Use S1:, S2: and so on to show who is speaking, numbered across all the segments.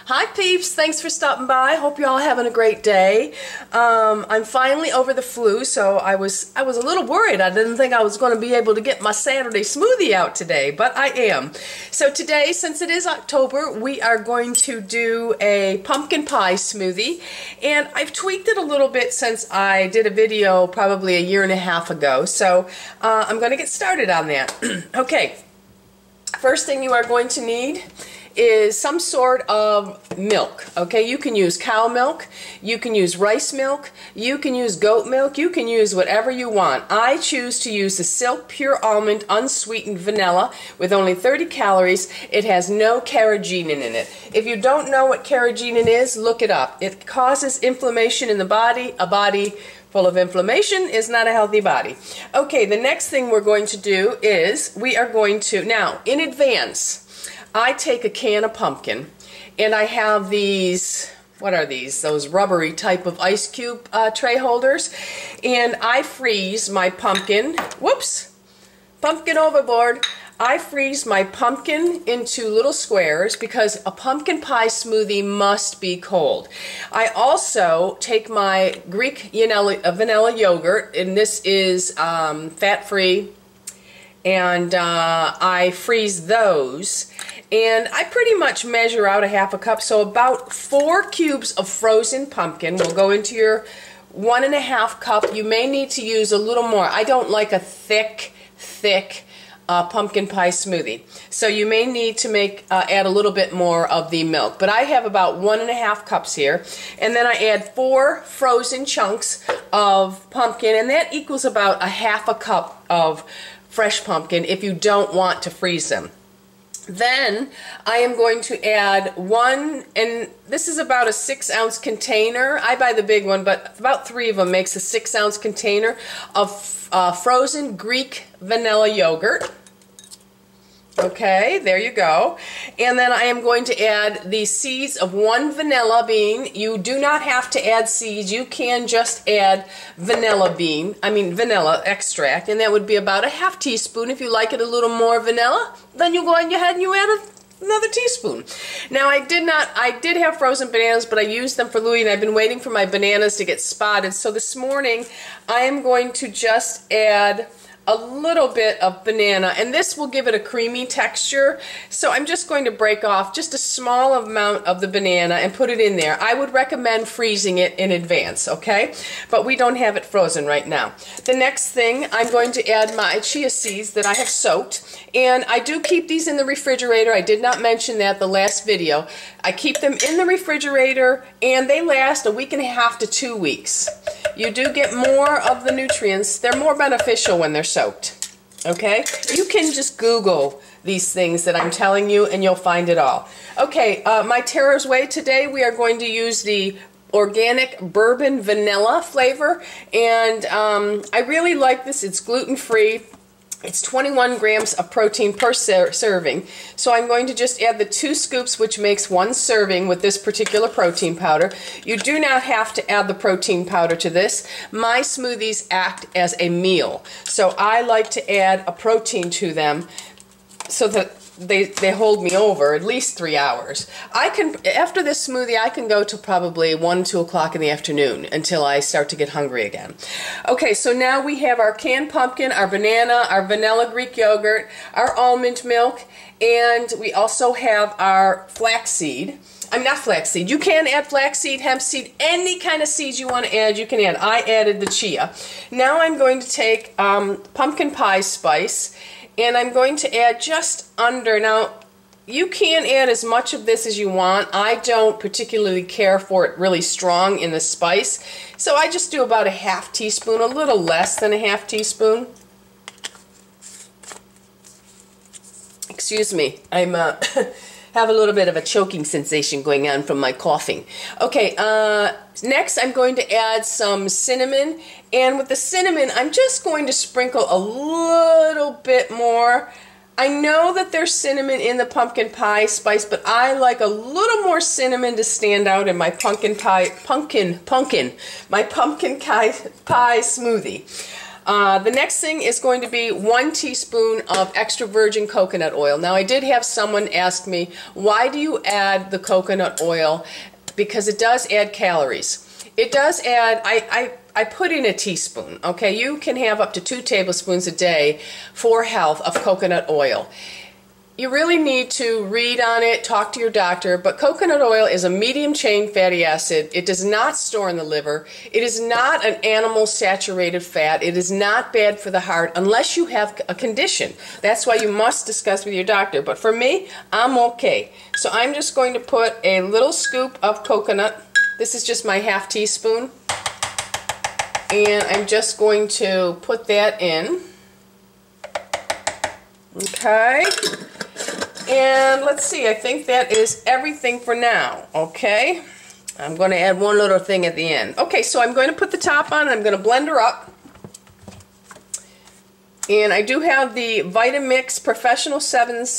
S1: Hi peeps, thanks for stopping by. Hope you're all having a great day. I'm finally over the flu, so I was a little worried. I didn't think I was going to be able to get my Saturday smoothie out today, but I am. So today, since it is October, we are going to do a pumpkin pie smoothie, and I've tweaked it a little bit since I did a video probably a year and a half ago, so I'm going to get started on that. Okay, first thing you are going to need is some sort of milk. Okay, you can use cow milk, you can use rice milk, you can use goat milk, you can use whatever you want. I choose to use the Silk Pure Almond Unsweetened Vanilla with only 30 calories. It has no carrageenan in it. If you don't know what carrageenan is, look it up. It causes inflammation in the body. A body full of inflammation is not a healthy body. Okay, the next thing we're going to do is we are going to, now in advance, I take a can of pumpkin and I have these, what are these? Those rubbery type of ice cube tray holders, and I freeze my pumpkin, whoops, pumpkin overboard. I freeze my pumpkin into little squares because a pumpkin pie smoothie must be cold. I also take my Greek vanilla yogurt, and this is fat-free, and I freeze those. And I pretty much measure out a half a cup, so about 4 cubes of frozen pumpkin will go into your 1.5 cup. You may need to use a little more. I don't like a thick pumpkin pie smoothie, so you may need to add a little bit more of the milk. But I have about 1.5 cups here, and then I add 4 frozen chunks of pumpkin, and that equals about a half a cup of fresh pumpkin if you don't want to freeze them. Then I am going to add one, and this is about a 6-ounce container. I buy the big one, but about 3 of them makes a 6-ounce container of frozen Greek vanilla yogurt. Okay, there you go. And then I am going to add the seeds of 1 vanilla bean. You do not have to add seeds. You can just add vanilla extract, and that would be about a half teaspoon. If you like it a little more vanilla, then you go ahead and you add another teaspoon. Now I did have frozen bananas, but I used them for Louie, and I've been waiting for my bananas to get spotted. So this morning I am going to just add a little bit of banana, and this will give it a creamy texture. So I'm just going to break off just a small amount of the banana and put it in there. I would recommend freezing it in advance, okay? But we don't have it frozen right now. The next thing, I'm going to add my chia seeds that I have soaked, and I do keep these in the refrigerator. I did not mention that the last video. I keep them in the refrigerator, and they last 1.5 weeks to 2 weeks. You do get more of the nutrients. They're more beneficial when they're soaked. Okay? You can just Google these things that I'm telling you and you'll find it all. Okay, my Tara's Way today, we are going to use the organic bourbon vanilla flavor, and I really like this. It's gluten-free. It's 21 grams of protein per serving. So I'm going to just add the 2 scoops, which makes 1 serving with this particular protein powder. You do not have to add the protein powder to this. My smoothies act as a meal, so I like to add a protein to them so that they hold me over at least 3 hours. After this smoothie, I can go to probably 1, 2 o'clock in the afternoon until I start to get hungry again. Okay, so now we have our canned pumpkin, our banana, our vanilla Greek yogurt, our almond milk, and we also have our flaxseed. Not flaxseed. You can add flaxseed, hemp seed, any kind of seeds you want to add, you can add. I added the chia. Now I'm going to take pumpkin pie spice, and I'm going to add just under. Now, you can add as much of this as you want. I don't particularly care for it really strong in the spice, so I just do about a half teaspoon, a little less than a half teaspoon. Excuse me, I'm have a little bit of a choking sensation going on from my coughing. Okay, next I'm going to add some cinnamon, and with the cinnamon I'm just going to sprinkle a little bit more. I know that there's cinnamon in the pumpkin pie spice, but I like a little more cinnamon to stand out in my pumpkin pie smoothie. The next thing is going to be 1 teaspoon of extra virgin coconut oil. Now I did have someone ask me, why do you add the coconut oil? Because it does add calories. It does add, I put in a teaspoon, okay? You can have up to 2 tablespoons a day for health of coconut oil. You really need to read on it, talk to your doctor, but coconut oil is a medium-chain fatty acid. It does not store in the liver. It is not an animal saturated fat. It is not bad for the heart unless you have a condition. That's why you must discuss with your doctor. But for me, I'm okay. So I'm just going to put a little scoop of coconut. This is just my ½ teaspoon. And I'm just going to put that in. Okay. And let's see, I think that is everything for now, okay? I'm going to add one little thing at the end. Okay, so I'm going to put the top on and I'm going to blend her up. And I do have the Vitamix Professional Series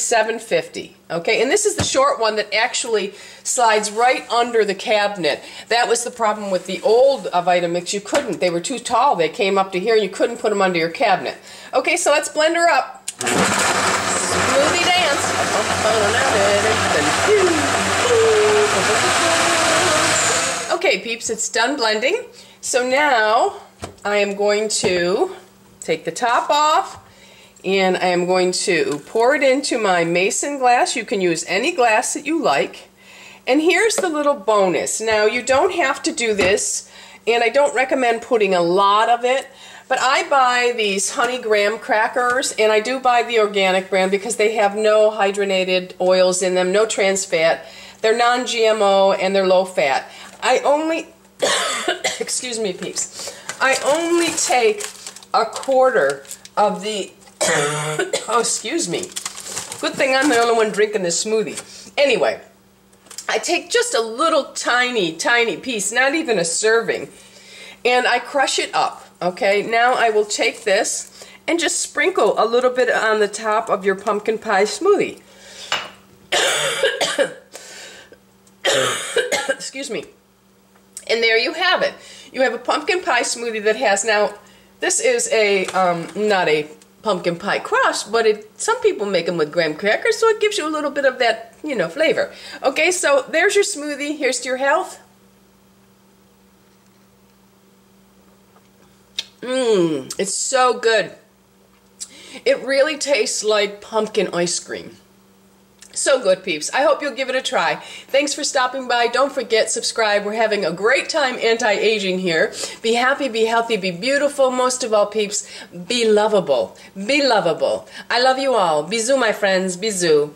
S1: 750, okay? And this is the short one that actually slides right under the cabinet. That was the problem with the old Vitamix. You couldn't. They were too tall. They came up to here and you couldn't put them under your cabinet. Okay, so let's blend her up. Smoothie dance. Okay, peeps, it's done blending. So now I am going to take the top off and I am going to pour it into my mason glass. You can use any glass that you like. And here's the little bonus. Now, you don't have to do this, and I don't recommend putting a lot of it. But I buy these honey graham crackers, and I do buy the organic brand because they have no hydrogenated oils in them, no trans fat. They're non-GMO and they're low fat. I only, excuse me, peeps, I only take 1/4 of the, oh, excuse me. Good thing I'm the only one drinking this smoothie. Anyway, I take just a little tiny piece, not even a serving, and I crush it up. Okay, now I will take this and just sprinkle a little bit on the top of your pumpkin pie smoothie. Excuse me. And there you have it. You have a pumpkin pie smoothie that has now, this is a, not a pumpkin pie crust, but some people make them with graham crackers, so it gives you a little bit of that, you know, flavor. Okay, so there's your smoothie. Here's to your health. It's so good. It really tastes like pumpkin ice cream. So good, peeps. I hope you'll give it a try. Thanks for stopping by. Don't forget, subscribe. We're having a great time anti-aging here. Be happy, be healthy, be beautiful. Most of all, peeps, be lovable. Be lovable. I love you all. Bisous, my friends. Bisous.